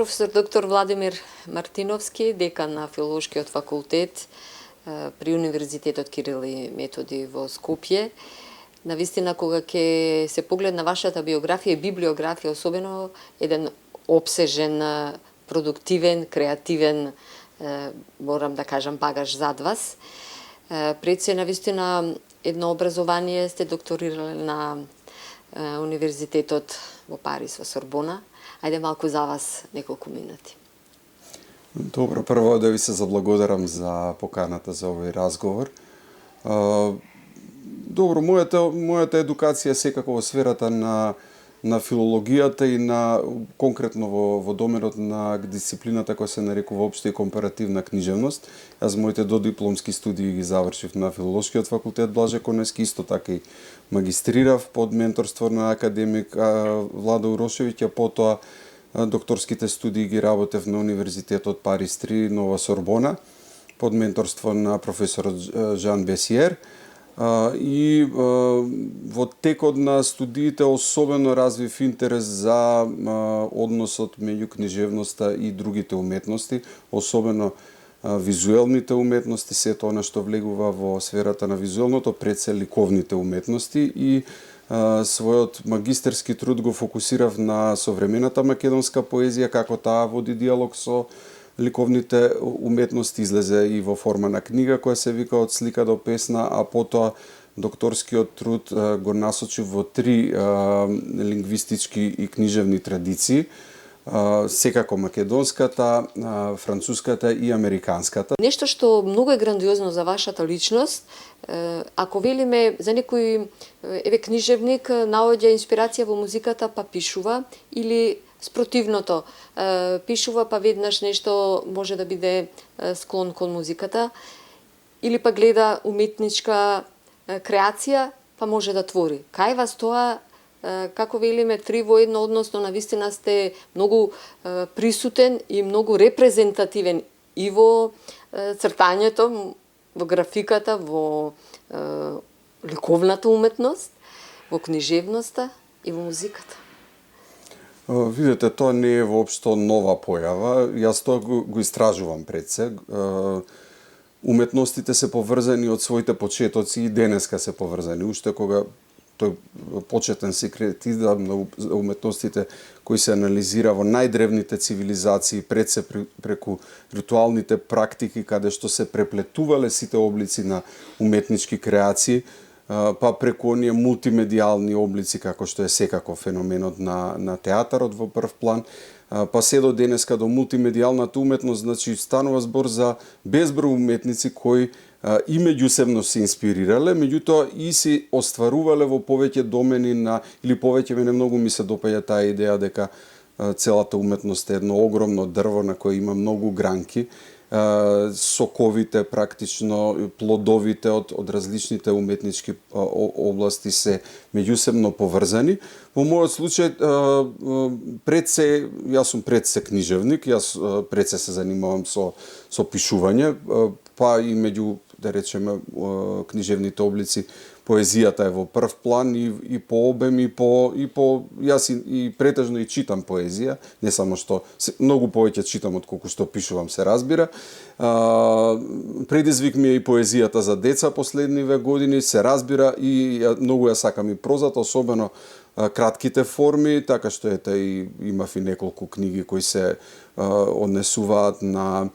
Професор доктор Владимир Мартиновски, декан на Филолошкиот факултет при Универзитетот Кирил и Методи во Скопје. Навистина, кога ќе се погледна вашата биографија и библиографија, особено еден обсежен, продуктивен, креативен, морам да кажам, багаж зад вас. Пред се, навистина, едно образование сте докторирале на Универзитетот во Париз, во Сорбона. Ајде малку за вас неколку минути. Добро, прво да ви се заблагодарам за поканата за овој разговор. Добро, мојата едукација секако во сферата на филологијата и на конкретно во доменот на дисциплината која се нарекува општа и компаративна книжевност. Јас моите додипломски студии ги завршив на Филолошкиот факултет Блаже Коневски, исто така и магистрирав под менторство на академик Владо Урошевиќ, а потоа докторските студии ги работев на Универзитетот Париз 3 Нова Сорбона под менторство на професорот Жан Бесиер. И во текот на студиите особено развив интерес за односот меѓу книжевноста и другите уметности, особено визуелните уметности, сето она што влегува во сферата на визуелното, пред се ликовните уметности, и својот магистерски труд го фокусирав на современата македонска поезија, како таа води диалог со ликовните уметности. Излезе и во форма на книга која се вика Од слика до песна, а потоа докторскиот труд го насочив во 3 лингвистички и книжевни традиции, секако македонската, француската и американската. Нешто што многу е грандиозно за вашата личност, ако велиме за некој книжевник наоѓа инспирација во музиката па пишува, или спротивното, пишува па веднаш нешто може да биде склон кон музиката, или па гледа уметничка креација па може да твори. Кај вас тоа, како велиме, 3 во 1, односно навистина сте многу присутен и многу репрезентативен и во цртањето, во графиката, во ликовната уметност, во книжевноста и во музиката. Видете, тоа не е воопшто нова појава. Јас тоа го истражувам пред се. Уметностите се поврзани од своите почетоци и денеска се поврзани. Уште кога тој почетен секретизам на уметностите кој се анализира во најдревните цивилизации, пред се преку ритуалните практики каде што се преплетувале сите облици на уметнички креации, па преку оние мултимедијални облици како што е секако феноменот на театарот во прв план, па се до денеска до мултимедијалната уметност. Значи станува збор за безброј уметници кои и меѓусебно се инспирирале, меѓутоа и се остварувале во повеќе домени или повеќе, мене многу ми се допаѓа таа идеја дека целата уметност е едно огромно дрво на кое има многу гранки, соковите, практично плодовите од различните уметнички области се меѓусебно поврзани. Во мојот случај, јас сум пред се книжевник, јас пред се занимавам со пишување, па и меѓу, да речеме, книжевните облици, поезијата е во прв план и по обем јас и претежно и читам поезија, не само што многу повеќе читам отколку што пишувам, се разбира. Предизвик ми е и поезијата за деца последниве години, се разбира, и многу ја сакам и прозата, особено кратките форми, така што имав и неколку книги кои се однесуваат на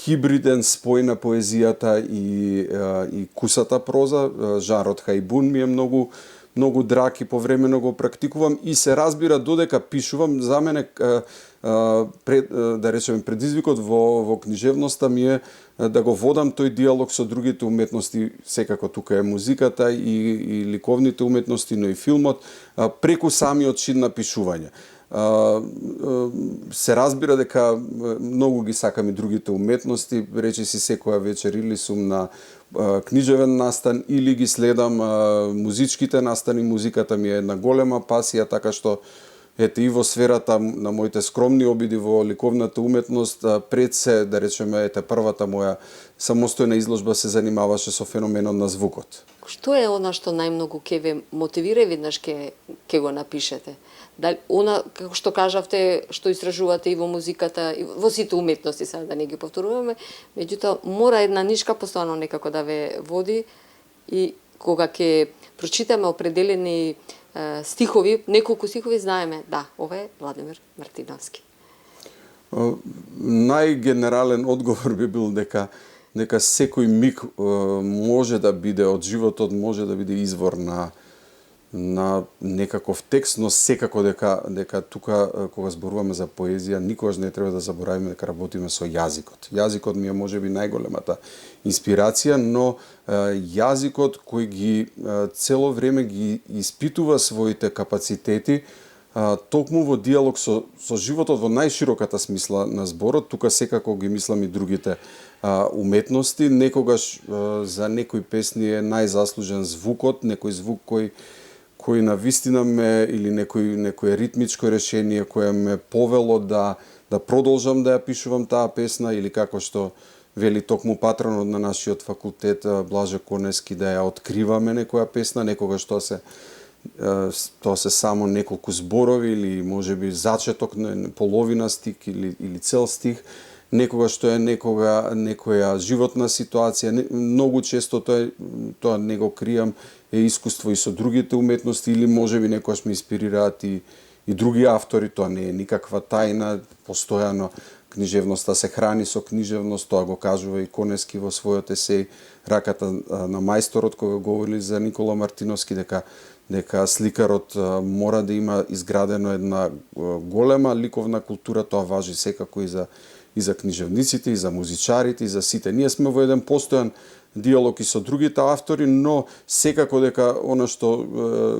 хибриден спој на поезијата и кусата проза. Жанрот хајбун ми е многу драг и повремено го практикувам, и се разбира додека пишувам. За мене, да речеме, предизвикот во книжевноста ми е да го водам тој диалог со другите уметности, секако тука е музиката и ликовните уметности, но и филмот, преку самиот чин на пишување. Се разбира дека многу ги сакам и другите уметности, речиси секоја вечер или сум на книжевен настан или ги следам музичките настани. Музиката ми е една голема пасија, така што ете и во сферата на моите скромни обиди во ликовната уметност, пред се, да речеме, ете првата моја самостојна изложба се занимаваше со феноменот на звукот. Што е она што најмногу ќе ве мотивира и веднаш ќе го напишете? Дали она, како што кажавте, што истражувате и во музиката, и во сите уметности, сега да не ги повторуваме, меѓутоа мора една нишка постојано некако да ве води и кога ќе прочитаме определени стихови, неколку стихови, знаеме, да, ова е Владимир Мартиновски. Најгенерален одговор би бил дека секој миг може да биде од животот, може да биде извор на некаков текст, но секако дека тука кога зборуваме за поезија, никогаш не треба да забораваме дека работиме со јазикот. Јазикот ми е можеби најголемата инспирација, но јазикот кој ги цело време ги испитува своите капацитети, токму во диалог со животот во најшироката смисла на зборот, тука секако ги мислам и другите уметности. Некогаш за некои песни е најзаслужен звукот, некој звук кој на вистина ме, или некој ритмичко решение кое ме повело да продолжам да ја пишувам таа песна, или како што вели токму патронот на нашиот факултет Блаже Конески, да ја откриваме некоја песна, некогаш тоа се само неколку зборови или можеби зачеток, половина стих или цел стих, некогаш што е некоја животна ситуација, многу често тоа не го кријам, е искуство и со другите уметности, или можеби некогаш ме инспирираат и други автори, тоа не е никаква тајна, постојано книжевноста се храни со книжевност, тоа го кажува и Конески во својот есеј Раката на мајсторот, кога говорили за Никола Мартиновски, дека сликарот мора да има изградено една голема ликовна култура, тоа важи секако и за книжевниците, и за музичарите, и за сите. Ние сме во еден постојан диалог и со другите автори, но секако дека она што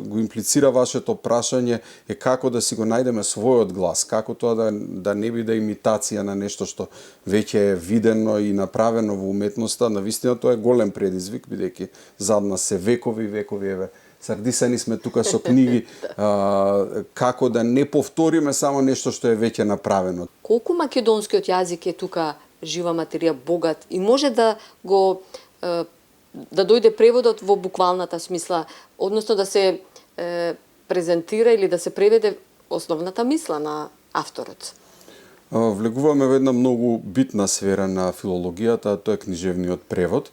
го имплицира вашето прашање е како да си го најдеме својот глас, како тоа да не биде имитација на нешто што веќе е видено и направено во уметноста. Навистина тоа е голем предизвик, бидејќи зад нас се векови, еве, сардисани сме тука со книги, како да не повториме само нешто што е веќе направено. Колку македонскиот јазик е тука жива материја, богат и може да дојде преводот во буквалната смисла, односно да се презентира или да се преведе основната мисла на авторот? Влегуваме во една многу битна сфера на филологијата, тоа е книжевниот превод.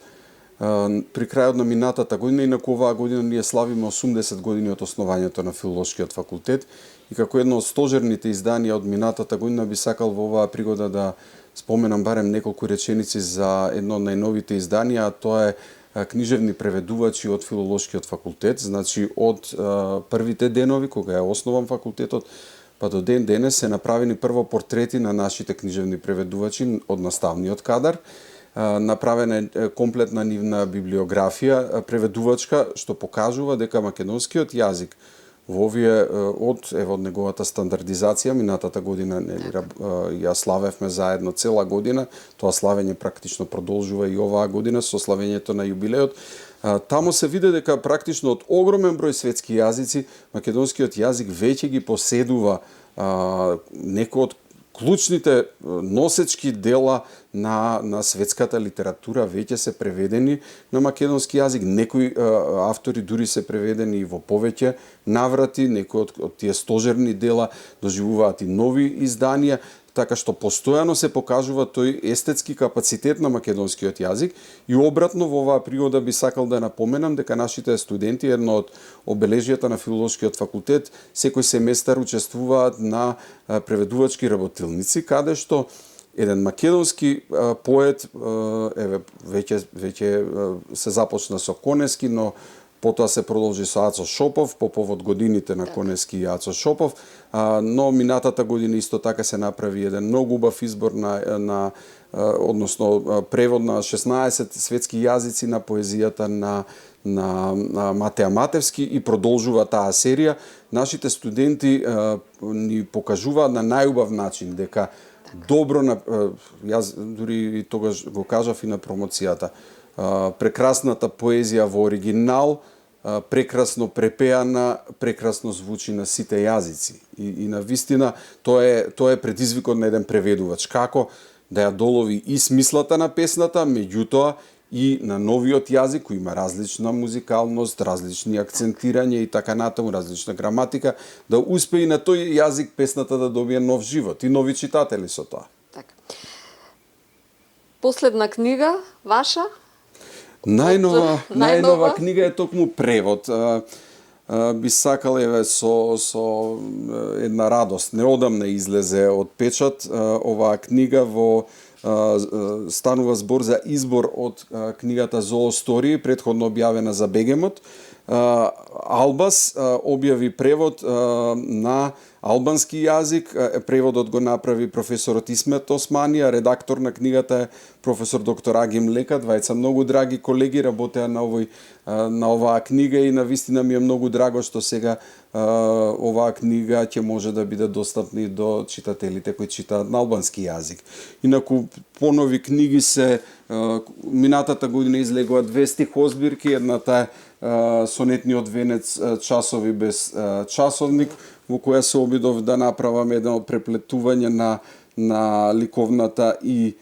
При крајот на минатата година, инаку оваа година ние славиме 80 години од основањето на Филолошкиот факултет, и како едно од стожерните изданија од минатата година би сакал во оваа пригода да споменам барем неколку реченици за едно од најновите изданија, а тоа е книжевни преведувачи од Филолошкиот факултет. Значи од првите денови кога е основан факултетот па до ден денес се направени прво портрети на нашите книжевни преведувачи од наставниот кадар. Направена е комплетна нивна библиографија преведувачка, што покажува дека македонскиот јазик во овие од неговата стандардизација минатата година ја славевме заедно цела година, тоа славење практично продолжува и оваа година со славењето на јубилеот. Таму се види дека практично од огромен број светски јазици македонскиот јазик веќе ги поседува некои од клучните носечки дела на светската литература веќе се преведени на македонски јазик. Некои автори дури се преведени и во повеќе наврати, некои од тие стожерни дела доживуваат и нови изданија, така што постојано се покажува тој естетски капацитет на македонскиот јазик. И обратно, во оваа пригода би сакал да напоменам дека нашите студенти, едно од обележјата на Филолошкиот факултет, секој семестар учествуваат на преведувачки работилници, каде што еден македонски поет, веќе се започна со Конески, но потоа се продолжи со Ацо Шопов по повод годините на Конески и Ацо Шопов, но минатата година исто така се направи еден многу убав избор односно превод на 16 светски јазици на поезијата на Матеа Матевски и продолжува таа серија. Нашите студенти ни покажуваат на најубав начин дека добро, јас дури и тогаш го кажав и на промоцијата, прекрасната поезија во оригинал прекрасно препеана, прекрасно звучи на сите јазици. И на вистина тоа е предизвикот на еден преведувач, како да ја долови и смислата на песната, меѓутоа и на новиот јазик кој има различна музикалност, различни акцентирања и така натаму, различна граматика, да успее и на тој јазик песната да добие нов живот и нови читатели со тоа. Така. Последна книга ваша? Најнова книга е токму превод. Би сакал со една радост. Неодамна излезе од печат оваа книга станува збор за избор од книгата Зоостории, претходно објавена за Бегемот. Албас објави превод на албански јазик. Преводот го направи професорот Исмет Османи, а редактор на книгата е професор доктор Агим Лека. Двајца многу драги колеги работеа на оваа книга и на вистина ми е многу драго што сега оваа книга ќе може да биде достапна и до читателите кои читаат на албански јазик. Инаку понови книги се минатата година излегува 2 стихозбирки, едната е сонетниот венец Часови без часовник, во која се обидов да направам едно преплетување на ликовната и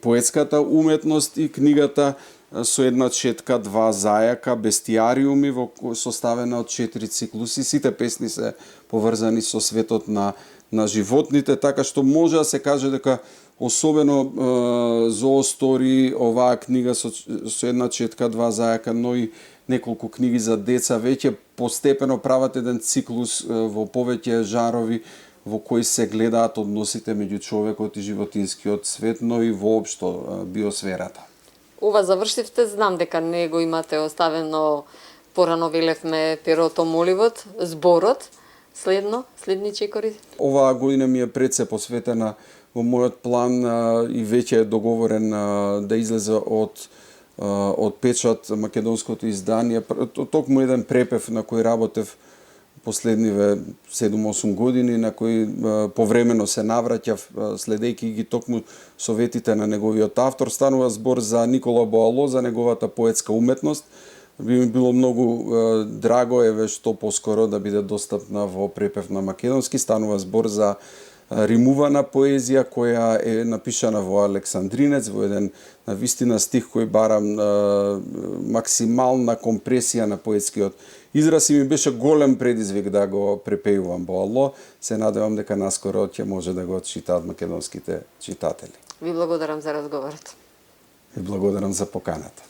поетската уметност и книгата со една четка, 2 зајака, бестијариуми составена од 4 циклуси. Сите песни се поврзани со светот на животните, така што може да се каже дека особено Зоостории, оваа книга со една четка, 2 зајака, но и неколку книги за деца, веќе постепено прават еден циклус во повеќе жарови во кои се гледаат односите меѓу човекот и животинскиот свет, но и воопшто биосферата. Ова завршивте, знам дека не го имате оставено, порано велевме перото моливот, зборот, следни чекори? Оваа година ми е пред се посветена во мојот план и веќе е договорен да излезе од печат македонското издание. Токму еден препев на кој работев последниве 7-8 години, на кој повремено се навраќав, следејќи ги токму советите на неговиот автор. Станува збор за Никола Боало, за неговата поетска уметност. Би ми било многу драго што поскоро да биде достапна во препев на македонски. Станува збор за римувана поезија која е напишана во александринец, во еден навистина стих кој бара максимална компресија на поетскиот израз и ми беше голем предизвик да го препејувам Боало. Се надевам дека наскоро ќе може да го читаат македонските читатели. Ви благодарам за разговорот. Ви благодарам за поканата.